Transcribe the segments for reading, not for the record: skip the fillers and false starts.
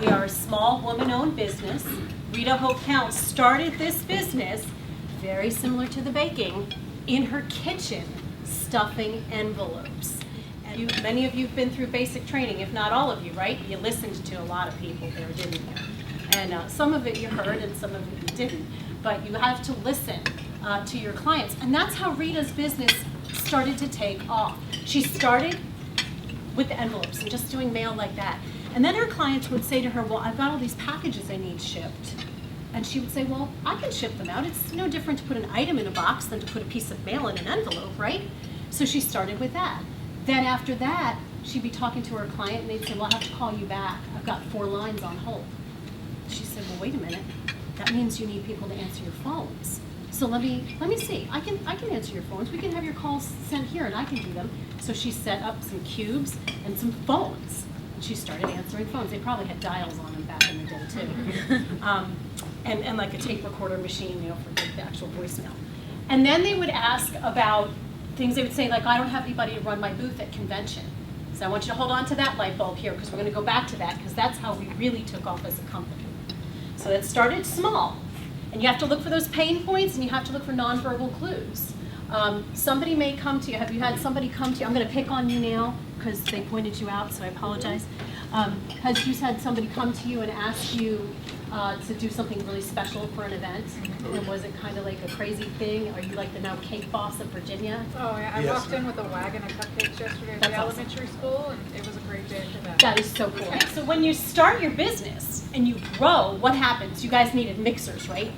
We are a small woman-owned business. Rita Hope Counts started this business, very similar to the baking, in her kitchen, stuffing envelopes. And many of you have been through basic training, if not all of you, right? You listened to a lot of people there, didn't you? And some of it you heard and some of it you didn't. But you have to listen to your clients. And that's how Rita's business started to take off. She started with the envelopes and just doing mail like that. And then her clients would say to her, well, I've got all these packages I need shipped. And she would say, well, I can ship them out. It's no different to put an item in a box than to put a piece of mail in an envelope, right? So she started with that. Then after that, she'd be talking to her client and they'd say, well, I have to call you back. I've got 4 lines on hold. She said, well, wait a minute. That means you need people to answer your phones. So let me see. I can answer your phones. We can have your calls sent here and I can do them. So she set up some cubes and some phones. And she started answering phones. They probably had dials on them back in the day too. And like a tape recorder machine, for the actual voicemail. And then they would ask about things. They would say, like, I don't have anybody to run my booth at convention. So I want you to hold on to that light bulb here because we're going to go back to that because that's how we really took off as a company. So it started small. And you have to look for those pain points and you have to look for nonverbal clues. Somebody may come to you. Have you had somebody come to you? I'm going to pick on you now because they pointed you out, so I apologize. Has you had somebody come to you and ask you to do something really special for an event? And was it kind of like a crazy thing? Are you like the now cake boss of Virginia? Oh, yeah. I walked in with a wagon of cupcakes yesterday at the elementary school, and it was a great day for that. That is so cool. So when you start your business and you grow, what happens? You guys needed mixers, right?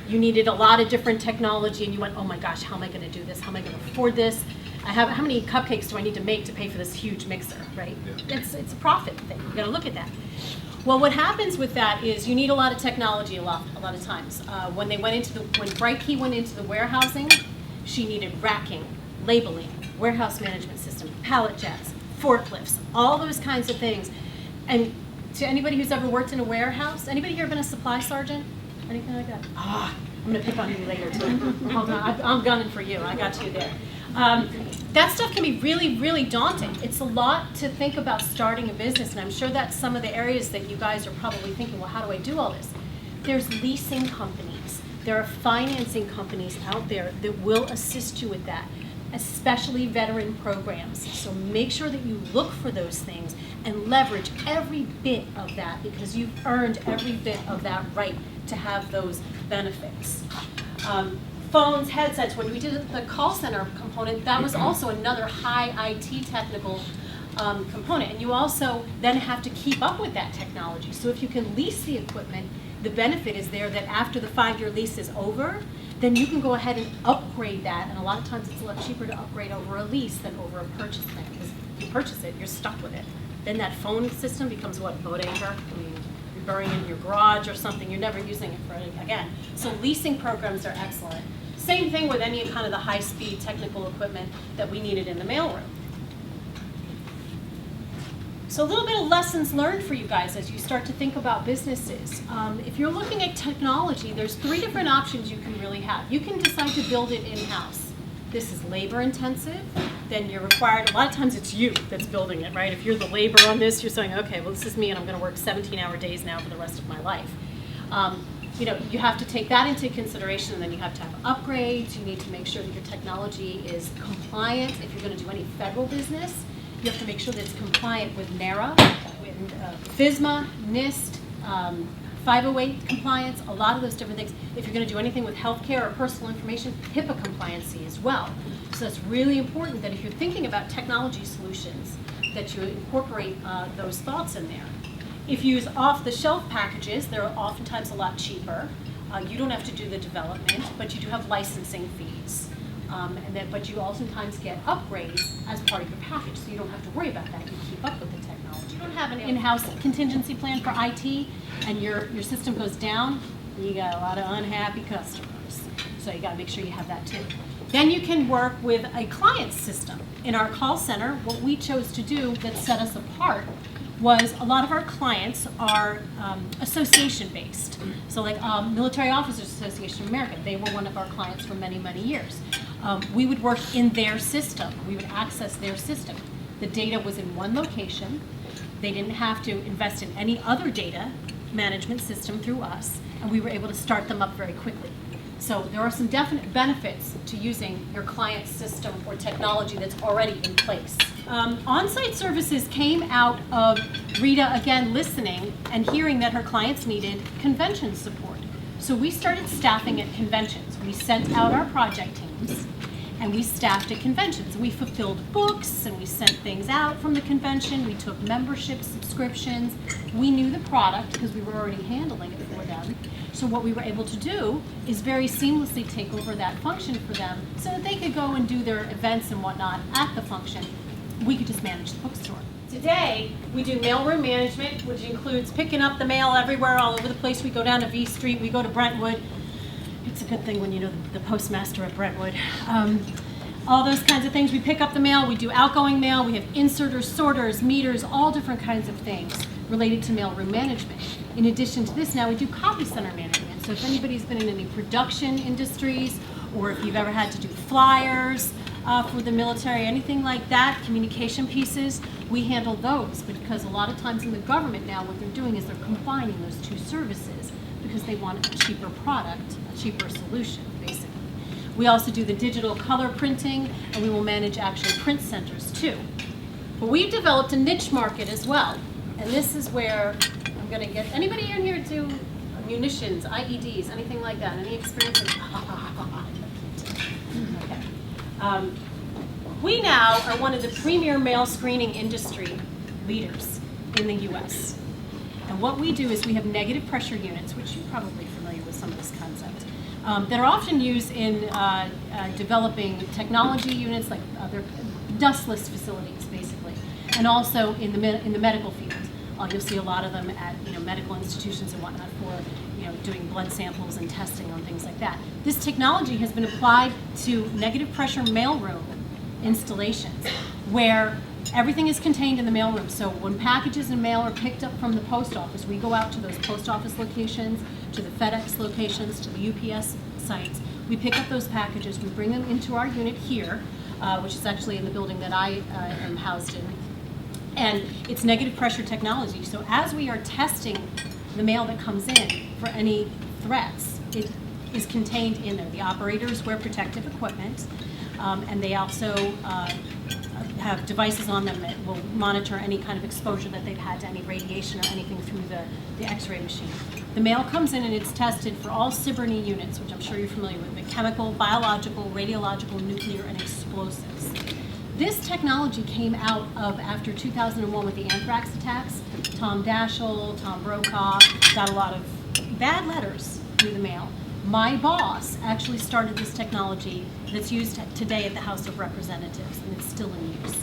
You needed a lot of different technology, and you went, oh my gosh, how am I going to do this? How am I going to afford this? How many cupcakes do I need to make to pay for this huge mixer, right? Yeah. It's a profit thing. You got to look at that. Well, what happens with that is you need a lot of technology a lot of times. When BrightKey went into the warehousing, she needed racking, labeling, warehouse management system, pallet jacks, forklifts, all those kinds of things. And to anybody who's ever worked in a warehouse, anybody here been a supply sergeant? Anything like that? I'm going to pick on you later too. Hold on, I'm gunning for you. I got you there. That stuff can be really, really daunting. It's a lot to think about starting a business, and I'm sure that's some of the areas that you guys are probably thinking, well, how do I do all this? There's leasing companies. There are financing companies out there that will assist you with that, especially veteran programs. So make sure that you look for those things and leverage every bit of that because you've earned every bit of that right to have those benefits. Phones, headsets, when we did the call center component, that was also another high IT technical component. And you also then have to keep up with that technology. So if you can lease the equipment, the benefit is there that after the 5-year lease is over, then you can go ahead and upgrade that. And a lot of times it's a lot cheaper to upgrade over a lease than over a purchase plan. Because if you purchase it, you're stuck with it. Then that phone system becomes what, boat anchor? I mean, you're burying it in your garage or something. You're never using it for it again. So leasing programs are excellent. Same thing with any kind of the high-speed technical equipment that we needed in the mailroom. So a little bit of lessons learned for you guys as you start to think about businesses. If you're looking at technology, there's 3 different options you can really have. You can decide to build it in-house. This is labor-intensive. Then you're required, a lot of times it's you that's building it, right? If you're the labor on this, you're saying, okay, well, this is me and I'm going to work 17-hour days now for the rest of my life. You have to take that into consideration, and then you have to have upgrades. You need to make sure that your technology is compliant. If you're going to do any federal business, you have to make sure that it's compliant with NARA, with FSMA, NIST, 508 compliance, a lot of those different things. If you're going to do anything with healthcare or personal information, HIPAA compliancy as well. So it's really important that if you're thinking about technology solutions, that you incorporate those thoughts in there. If you use off-the-shelf packages, they're oftentimes a lot cheaper. You don't have to do the development, but you do have licensing fees. But you oftentimes get upgrades as part of your package, so you don't have to worry about that. You keep up with the technology. You don't have an in-house contingency plan for IT, and your system goes down, you got a lot of unhappy customers. So you got to make sure you have that too. Then you can work with a client system. In our call center, what we chose to do that set us apart was a lot of our clients are association-based. So like Military Officers Association of America, they were one of our clients for many, many years. We would work in their system. We would access their system. The data was in one location. They didn't have to invest in any other data management system through us, and we were able to start them up very quickly. So there are some definite benefits to using your client's system or technology that's already in place. On-site services came out of Rita, again, listening and hearing that her clients needed convention support. So we started staffing at conventions. We sent out our project teams, and we staffed at conventions. We fulfilled books, and we sent things out from the convention. We took membership subscriptions. We knew the product because we were already handling it for them. So what we were able to do is very seamlessly take over that function for them so that they could go and do their events and whatnot at the function. We could just manage the bookstore. Today, we do mailroom management, which includes picking up the mail everywhere, all over the place. We go down to V Street, we go to Brentwood. It's a good thing when you know the postmaster at Brentwood. All those kinds of things. We pick up the mail, we do outgoing mail, we have inserters, sorters, meters, all different kinds of things related to mailroom management. In addition to this, now we do copy center management. So if anybody's been in any production industries, or if you've ever had to do flyers for the military, anything like that, communication pieces, we handle those. Because a lot of times in the government now, what they're doing is they're combining those two services because they want a cheaper product, a cheaper solution, basically. We also do the digital color printing, and we will manage actually print centers too. But we've developed a niche market as well, and this is where I'm going to get anybody in here do munitions, IEDs, anything like that. Any experience? Okay. We now are one of the premier mail screening industry leaders in the U.S. And what we do is we have negative pressure units, which you're probably familiar with some of this concept, that are often used in developing technology units, like they're dustless facilities, basically, and also in the medical field. You'll see a lot of them at medical institutions and whatnot for doing blood samples and testing on things like that. This technology has been applied to negative pressure mailroom installations, where everything is contained in the mailroom. So when packages and mail are picked up from the post office, we go out to those post office locations, to the FedEx locations, to the UPS sites. We pick up those packages, we bring them into our unit here, which is actually in the building that I am housed in. And it's negative pressure technology. So as we are testing the mail that comes in for any threats, it is contained in there. The operators wear protective equipment, and they also have devices on them that will monitor any kind of exposure that they've had to any radiation or anything through the x-ray machine. The mail comes in and it's tested for all CBRNE units, which I'm sure you're familiar with, but chemical, biological, radiological, nuclear, and explosives. This technology came out of after 2001 with the anthrax attacks. Tom Daschle, Tom Brokaw got a lot of bad letters through the mail. My boss actually started this technology that's used today at the House of Representatives, and it's still in use.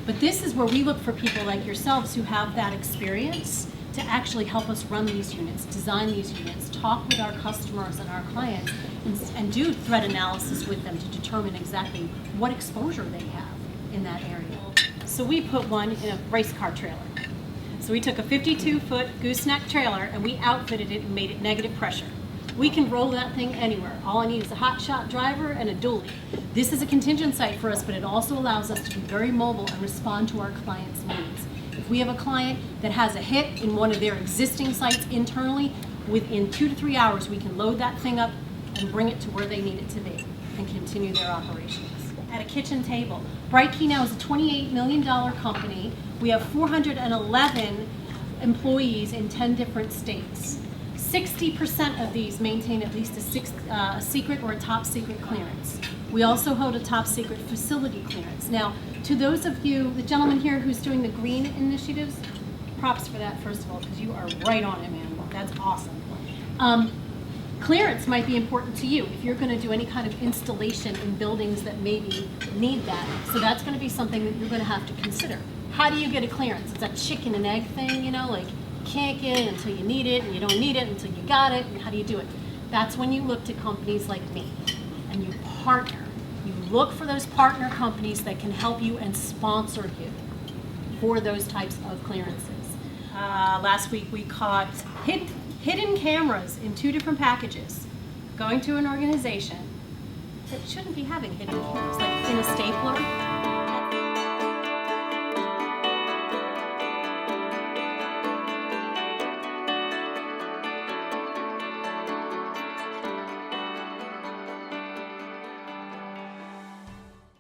But this is where we look for people like yourselves who have that experience to actually help us run these units, design these units, talk with our customers and our clients, and do threat analysis with them to determine exactly what exposure they have in that area. So we put one in a race car trailer. So we took a 52-foot gooseneck trailer and we outfitted it and made it negative pressure. We can roll that thing anywhere. All I need is a hotshot driver and a dually. This is a contingent site for us, but it also allows us to be very mobile and respond to our clients' needs. If we have a client that has a hit in one of their existing sites internally, within 2 to 3 hours, we can load that thing up and bring it to where they need it to be and continue their operations. At a kitchen table. BrightKey now is a $28 million company. We have 411 employees in 10 different states. 60% of these maintain at least a secret or a top secret clearance. We also hold a top secret facility clearance. Now, to those of you, the gentleman here who's doing the green initiatives, props for that, first of all, because you are right on it, man. That's awesome. Clearance might be important to you if you're going to do any kind of installation in buildings that maybe need that. So that's going to be something that you're going to have to consider. How do you get a clearance? It's a chicken and egg thing, like you can't get it until you need it, and you don't need it until you got it, and how do you do it? That's when you look to companies like me, and you partner. You look for those partner companies that can help you and sponsor you for those types of clearances. Last week we caught hidden cameras in 2 different packages going to an organization that shouldn't be having hidden cameras, like in a stapler.